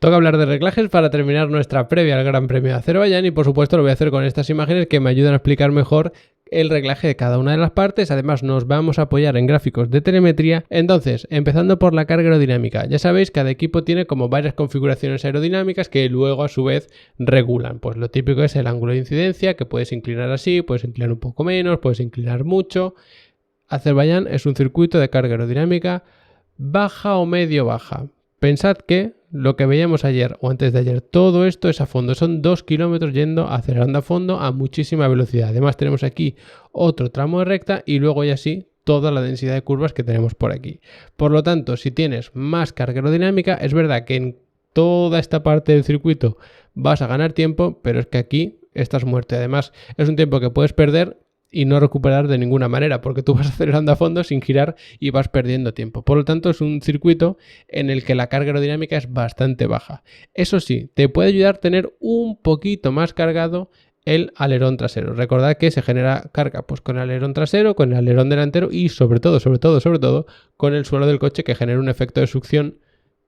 Toca hablar de reglajes para terminar nuestra previa al Gran Premio de Azerbaiyán y por supuesto lo voy a hacer con estas imágenes que me ayudan a explicar mejor el reglaje de cada una de las partes. Además nos vamos a apoyar en gráficos de telemetría. Entonces, empezando por la carga aerodinámica, ya sabéis, cada equipo tiene como varias configuraciones aerodinámicas que luego a su vez regulan. Pues lo típico es el ángulo de incidencia, que puedes inclinar así, puedes inclinar un poco menos, puedes inclinar mucho. Azerbaiyán es un circuito de carga aerodinámica baja o medio baja. Pensad que lo que veíamos ayer o antes de ayer, todo esto es a fondo, son 2 kilómetros yendo acelerando a fondo a muchísima velocidad. Además tenemos aquí otro tramo de recta y luego ya sí toda la densidad de curvas que tenemos por aquí. Por lo tanto, si tienes más carga aerodinámica, es verdad que en toda esta parte del circuito vas a ganar tiempo, pero es que aquí estás muerto. Además es un tiempo que puedes perder y no recuperar de ninguna manera, porque tú vas acelerando a fondo sin girar y vas perdiendo tiempo. Por lo tanto, es un circuito en el que la carga aerodinámica es bastante baja. Eso sí, te puede ayudar a tener un poquito más cargado el alerón trasero. Recordad que se genera carga pues con el alerón trasero, con el alerón delantero y sobre todo, con el suelo del coche, que genera un efecto de succión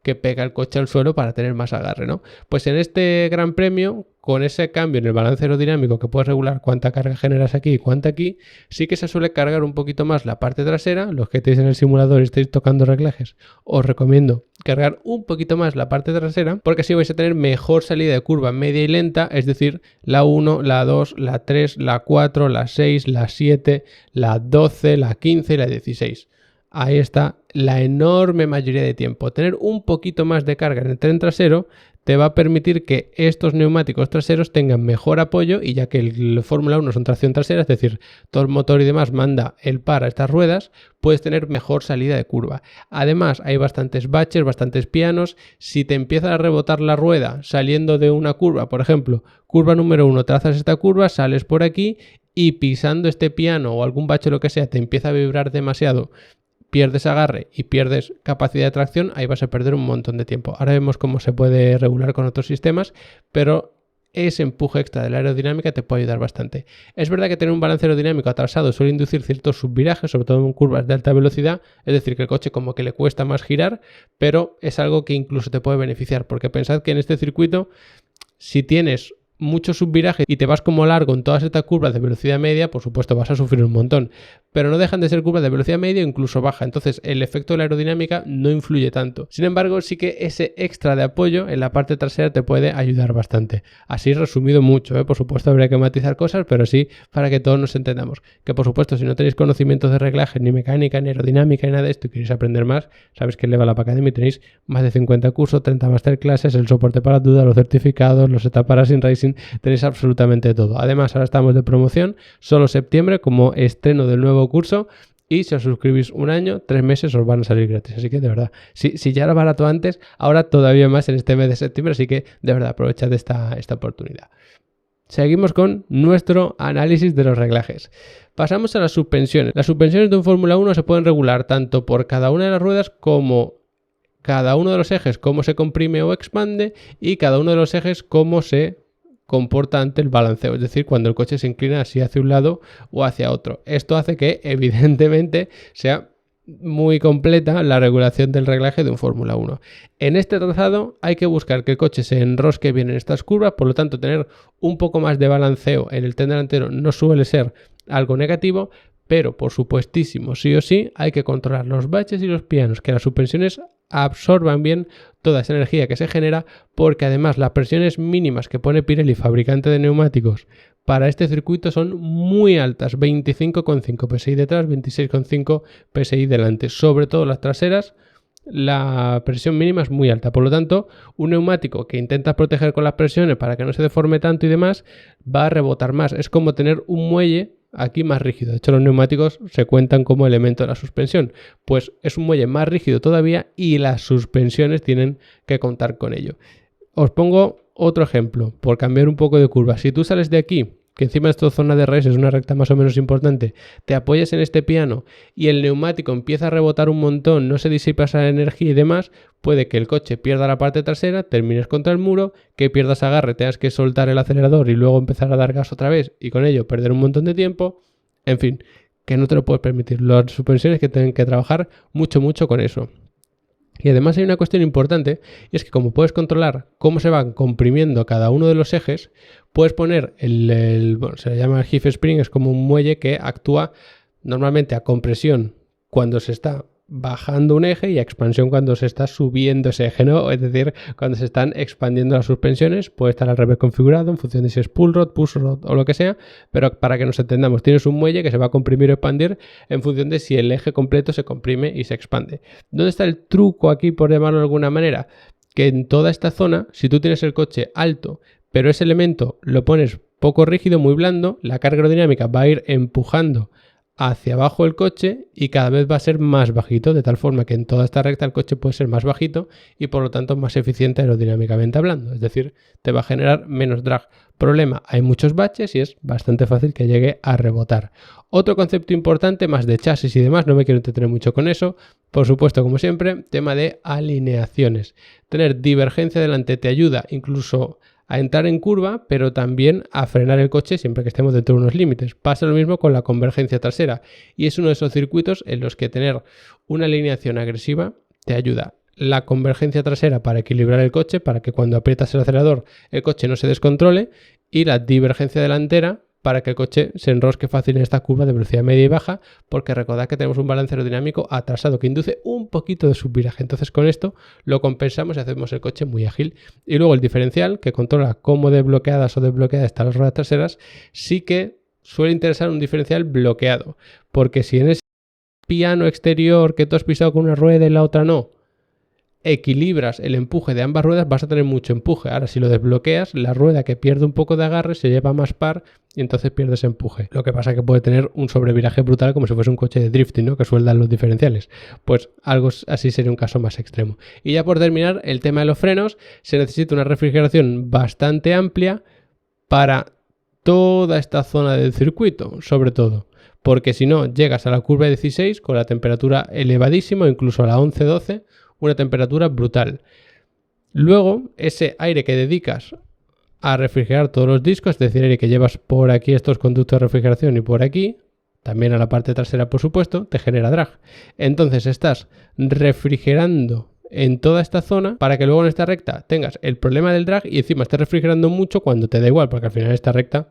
que pega el coche al suelo para tener más agarre, ¿no? Pues en este Gran Premio, con ese cambio en el balance aerodinámico que puedes regular cuánta carga generas aquí y cuánta aquí, sí que se suele cargar un poquito más la parte trasera. Los que estéis en el simulador y estáis tocando reglajes, os recomiendo cargar un poquito más la parte trasera, porque así vais a tener mejor salida de curva media y lenta, es decir, la 1, la 2, la 3, la 4, la 6, la 7, la 12, la 15 y la 16. Ahí está la enorme mayoría de tiempo. Tener un poquito más de carga en el tren trasero te va a permitir que estos neumáticos traseros tengan mejor apoyo, y ya que el Fórmula 1 son tracción trasera, es decir, todo el motor y demás manda el par a estas ruedas, puedes tener mejor salida de curva. Además, hay bastantes baches, bastantes pianos. Si te empieza a rebotar la rueda saliendo de una curva, por ejemplo, curva número 1, trazas esta curva, sales por aquí y pisando este piano o algún bache o lo que sea, te empieza a vibrar demasiado, pierdes agarre y pierdes capacidad de tracción, ahí vas a perder un montón de tiempo. Ahora vemos cómo se puede regular con otros sistemas, pero ese empuje extra de la aerodinámica te puede ayudar bastante. Es verdad que tener un balance aerodinámico atrasado suele inducir ciertos subvirajes, sobre todo en curvas de alta velocidad, es decir, que el coche como que le cuesta más girar, pero es algo que incluso te puede beneficiar, porque pensad que en este circuito, si tienes mucho subviraje y te vas como largo en todas estas curvas de velocidad media, por supuesto vas a sufrir un montón, pero no dejan de ser curvas de velocidad media o incluso baja, entonces el efecto de la aerodinámica no influye tanto. Sin embargo, sí que ese extra de apoyo en la parte trasera te puede ayudar bastante. Así resumido mucho, por supuesto habría que matizar cosas, pero sí para que todos nos entendamos. Que por supuesto, si no tenéis conocimientos de reglaje, ni mecánica, ni aerodinámica, ni nada de esto y queréis aprender más, sabéis que en Level Up Academy tenéis más de 50 cursos, 30 masterclasses, el soporte para dudas, los certificados, los setup para Sim Racing, tenéis absolutamente todo. Además, ahora estamos de promoción, solo septiembre como estreno del nuevo curso, y si os suscribís un año, 3 meses os van a salir gratis. Así que de verdad, si ya era barato antes, ahora todavía más en este mes de septiembre, así que de verdad aprovechad esta oportunidad. Seguimos con nuestro análisis de los reglajes. Pasamos a las suspensiones. Las suspensiones de un Fórmula 1 se pueden regular tanto por cada una de las ruedas como cada uno de los ejes, cómo se comprime o expande, y cada uno de los ejes cómo se comporta ante el balanceo, es decir, cuando el coche se inclina así hacia un lado o hacia otro. Esto hace que evidentemente sea muy completa la regulación del reglaje de un Fórmula 1. En este trazado hay que buscar que el coche se enrosque bien en estas curvas, por lo tanto tener un poco más de balanceo en el tren delantero no suele ser algo negativo, pero por supuestísimo, sí o sí, hay que controlar los baches y los pianos, que las suspensiones absorban bien toda esa energía que se genera, porque además las presiones mínimas que pone Pirelli, fabricante de neumáticos, para este circuito son muy altas, 25,5 PSI detrás, 26,5 PSI delante, sobre todo las traseras. La presión mínima es muy alta, por lo tanto un neumático que intenta proteger con las presiones para que no se deforme tanto y demás va a rebotar más. Es como tener un muelle aquí más rígido. De hecho, los neumáticos se cuentan como elemento de la suspensión, pues es un muelle más rígido todavía y las suspensiones tienen que contar con ello. Os pongo otro ejemplo por cambiar un poco de curva. Si tú sales de aquí, que encima esta zona de raíz es una recta más o menos importante, te apoyas en este piano y el neumático empieza a rebotar un montón, no se disipa esa energía y demás, puede que el coche pierda la parte trasera, termines contra el muro, que pierdas agarre, tengas que soltar el acelerador y luego empezar a dar gas otra vez y con ello perder un montón de tiempo. En fin, que no te lo puedes permitir. Las suspensiones que tienen que trabajar mucho con eso. Y además hay una cuestión importante, y es que como puedes controlar cómo se van comprimiendo cada uno de los ejes, puedes poner bueno, se le llama Heave Spring, es como un muelle que actúa normalmente a compresión cuando se está bajando un eje y a expansión cuando se está subiendo ese eje, ¿no? Es decir, cuando se están expandiendo las suspensiones, puede estar al revés configurado en función de si es pull rod, push rod o lo que sea, pero para que nos entendamos, tienes un muelle que se va a comprimir o expandir en función de si el eje completo se comprime y se expande. ¿Dónde está el truco aquí, por llamarlo de alguna manera? Que en toda esta zona, si tú tienes el coche alto, pero ese elemento lo pones poco rígido, muy blando, la carga aerodinámica va a ir empujando hacia abajo el coche y cada vez va a ser más bajito, de tal forma que en toda esta recta el coche puede ser más bajito y por lo tanto más eficiente aerodinámicamente hablando, es decir, te va a generar menos drag. Problema, hay muchos baches y es bastante fácil que llegue a rebotar. Otro concepto importante, más de chasis y demás, no me quiero entretener mucho con eso, por supuesto, como siempre, tema de alineaciones. Tener divergencia delante te ayuda incluso a entrar en curva, pero también a frenar el coche siempre que estemos dentro de unos límites. Pasa lo mismo con la convergencia trasera y es uno de esos circuitos en los que tener una alineación agresiva te ayuda. La convergencia trasera para equilibrar el coche, para que cuando aprietas el acelerador el coche no se descontrole, y la divergencia delantera para que el coche se enrosque fácil en esta curva de velocidad media y baja, porque recordad que tenemos un balance aerodinámico atrasado que induce un poquito de subviraje. Entonces con esto lo compensamos y hacemos el coche muy ágil. Y luego el diferencial, que controla cómo desbloqueadas o desbloqueadas están las ruedas traseras, sí que suele interesar un diferencial bloqueado, porque si en ese piano exterior que tú has pisado con una rueda y la otra no, equilibras el empuje de ambas ruedas, vas a tener mucho empuje. Ahora, si lo desbloqueas, la rueda que pierde un poco de agarre se lleva más par y entonces pierdes empuje. Lo que pasa es que puede tener un sobreviraje brutal como si fuese un coche de drifting, ¿no? Que sueldan los diferenciales. Pues algo así sería un caso más extremo. Y ya por terminar, el tema de los frenos, se necesita una refrigeración bastante amplia para toda esta zona del circuito, sobre todo. Porque si no, llegas a la curva 16 con la temperatura elevadísima, incluso a la 11-12, una temperatura brutal. Luego, ese aire que dedicas a refrigerar todos los discos, es decir, aire que llevas por aquí estos conductos de refrigeración y por aquí, también a la parte trasera por supuesto, te genera drag. Entonces estás refrigerando en toda esta zona para que luego en esta recta tengas el problema del drag y encima estés refrigerando mucho cuando te da igual, porque al final esta recta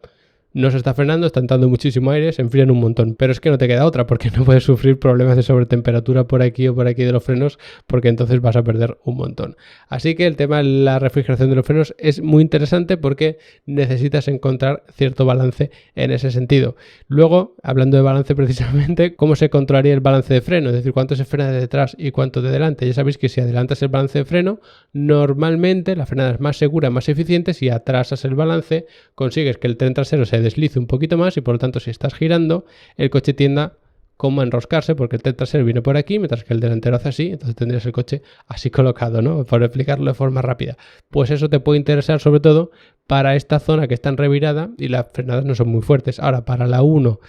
no se está frenando, está entrando muchísimo aire, se enfrían un montón. Pero es que no te queda otra porque no puedes sufrir problemas de sobretemperatura por aquí o por aquí de los frenos porque entonces vas a perder un montón. Así que el tema de la refrigeración de los frenos es muy interesante porque necesitas encontrar cierto balance en ese sentido. Luego, hablando de balance precisamente, ¿cómo se controlaría el balance de freno? Es decir, cuánto se frena de detrás y cuánto de delante. Ya sabéis que si adelantas el balance de freno, normalmente la frenada es más segura, más eficiente. Si atrasas el balance, consigues que el tren trasero se deslice un poquito más y por lo tanto si estás girando el coche tienda como a enroscarse porque el tren trasero viene por aquí mientras que el delantero hace así, entonces tendrías el coche así colocado, ¿no? Por explicarlo de forma rápida. Pues eso te puede interesar sobre todo para esta zona que está en revirada y las frenadas no son muy fuertes. Ahora para la 1,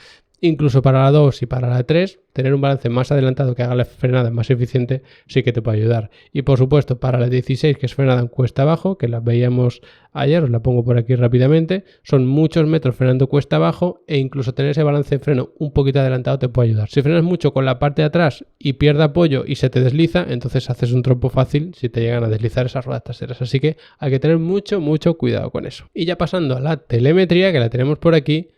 incluso para la 2 y para la 3, tener un balance más adelantado que haga la frenada más eficiente sí que te puede ayudar. Y por supuesto para la 16, que es frenada en cuesta abajo, que la veíamos ayer, os la pongo por aquí rápidamente, son muchos metros frenando cuesta abajo e incluso tener ese balance de freno un poquito adelantado te puede ayudar. Si frenas mucho con la parte de atrás y pierde apoyo y se te desliza, entonces haces un trompo fácil si te llegan a deslizar esas ruedas traseras. Así que hay que tener mucho cuidado con eso. Y ya pasando a la telemetría, que la tenemos por aquí,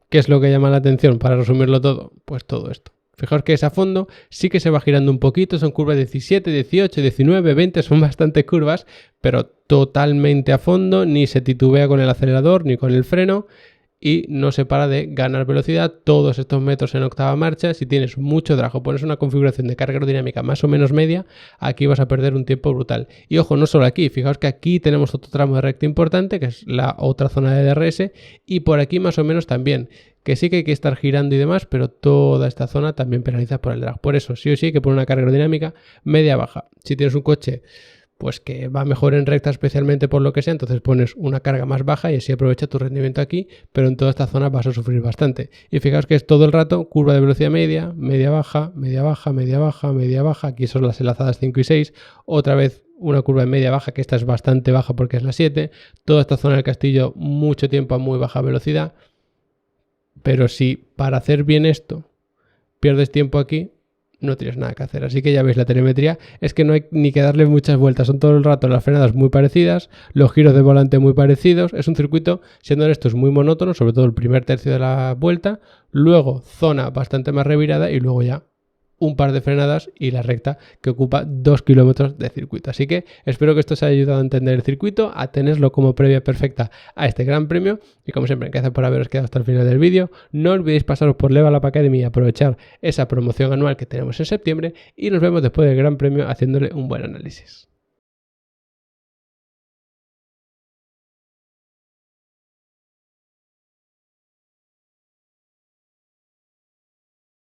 ¿qué es lo que llama la atención para resumirlo todo? Pues todo esto. Fijaos que es a fondo, sí que se va girando un poquito, son curvas 17, 18, 19, 20, son bastante curvas, pero totalmente a fondo, ni se titubea con el acelerador ni con el freno y no se para de ganar velocidad todos estos metros en octava marcha. Si tienes mucho drag o pones una configuración de carga aerodinámica más o menos media, aquí vas a perder un tiempo brutal. Y ojo, no solo aquí, fijaos que aquí tenemos otro tramo de recta importante, que es la otra zona de DRS, y por aquí más o menos también, que sí que hay que estar girando y demás, pero toda esta zona también penaliza por el drag. Por eso, sí o sí hay que poner una carga aerodinámica media-baja. Si tienes un coche pues que va mejor en recta especialmente por lo que sea, entonces pones una carga más baja y así aprovecha tu rendimiento aquí, pero en toda esta zona vas a sufrir bastante. Y fijaos que es todo el rato curva de velocidad media, media-baja, media-baja, media-baja, media-baja, aquí son las enlazadas 5 y 6, otra vez una curva de media-baja, que esta es bastante baja porque es la 7, toda esta zona del castillo mucho tiempo a muy baja velocidad, pero si para hacer bien esto pierdes tiempo aquí, no tienes nada que hacer. Así que ya veis, la telemetría es que no hay ni que darle muchas vueltas, son todo el rato las frenadas muy parecidas, los giros de volante muy parecidos, es un circuito, siendo honestos, muy monótono, sobre todo el primer tercio de la vuelta, luego zona bastante más revirada y luego ya un par de frenadas y la recta que ocupa 2 kilómetros de circuito. Así que espero que esto os haya ayudado a entender el circuito, a tenerlo como previa perfecta a este Gran Premio. Y como siempre, gracias por haberos quedado hasta el final del vídeo. No olvidéis pasaros por Level Up Academy y aprovechar esa promoción anual que tenemos en septiembre. Y nos vemos después del Gran Premio haciéndole un buen análisis.